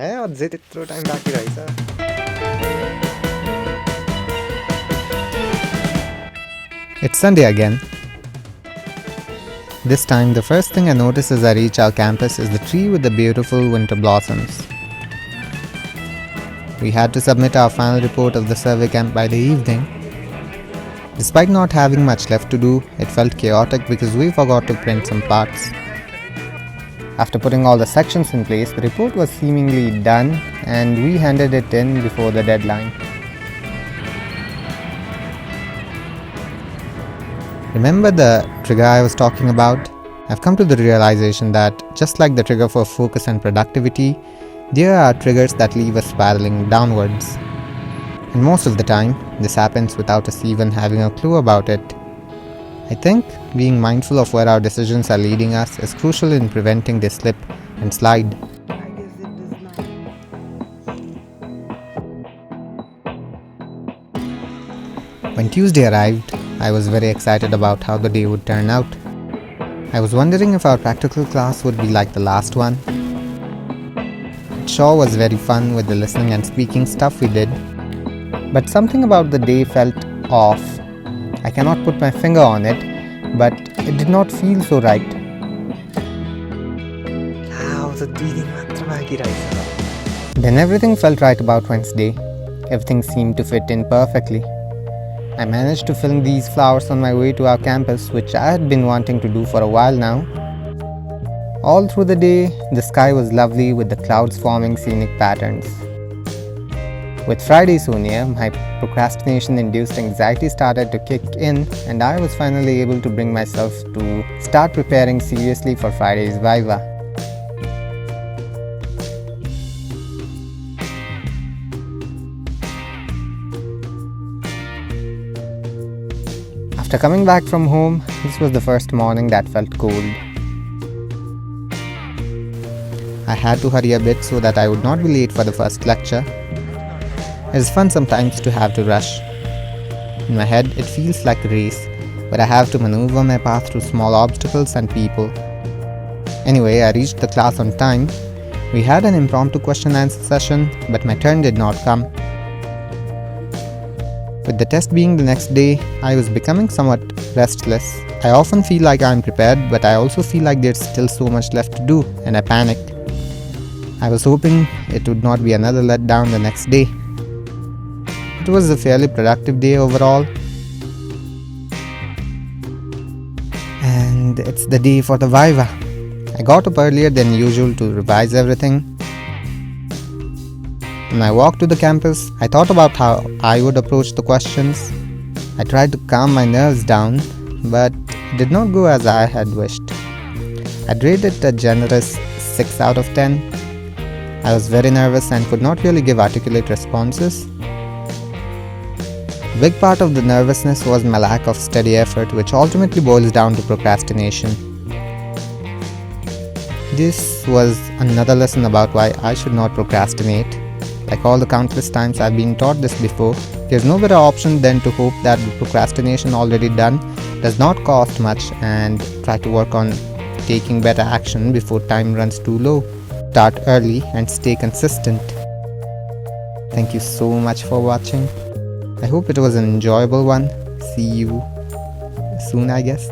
अझै त्यत्रो टाइम बाँकी रहेछ। It's Sunday again. This time, the first thing I notice as I reach our campus is the tree with the beautiful winter blossoms. We had to submit our final report of the survey camp by the evening. Despite not having much left to do, it felt chaotic because we forgot to print some parts. After putting all the sections in place, the report was seemingly done and we handed it in before the deadline. Remember the trigger I was talking about? I've come to the realization that, just like the trigger for focus and productivity, there are triggers that leave us spiraling downwards. And most of the time, this happens without us even having a clue about it. I think being mindful of where our decisions are leading us is crucial in preventing this slip and slide. When Tuesday arrived, I was very excited about how the day would turn out. I was wondering if our practical class would be like the last one. It sure was very fun with the listening and speaking stuff we did. But something about the day felt off. I cannot put my finger on it, but it did not feel so right. Then everything felt right about Wednesday. Everything seemed to fit in perfectly. I managed to film these flowers on my way to our campus, which I had been wanting to do for a while now. All through the day, the sky was lovely with the clouds forming scenic patterns. With Friday so near, my procrastination-induced anxiety started to kick in and I was finally able to bring myself to start preparing seriously for Friday's viva. After coming back from home, this was the first morning that felt cold. I had to hurry a bit so that I would not be late for the first lecture. It's fun sometimes to have to rush. In my head, it feels like a race, but I have to maneuver my path through small obstacles and people. Anyway, I reached the class on time. We had an impromptu question-answer session, but my turn did not come. With the test being the next day, I was becoming somewhat restless. I often feel like I'm prepared, but I also feel like there's still so much left to do, and I panicked. I was hoping it would not be another letdown the next day. It was a fairly productive day overall. And it's the day for the viva. I got up earlier than usual to revise everything. When I walked to the campus, I thought about how I would approach the questions. I tried to calm my nerves down, but it did not go as I had wished. I rated it a generous 6 out of 10. I was very nervous and could not really give articulate responses. A big part of the nervousness was my lack of steady effort, which ultimately boils down to procrastination. This was another lesson about why I should not procrastinate. Like all the countless times I've been taught this before, there's no better option than to hope that the procrastination already done does not cost much and try to work on taking better action before time runs too low. Start early and stay consistent. Thank you so much for watching. I hope it was an enjoyable one. See you soon, I guess.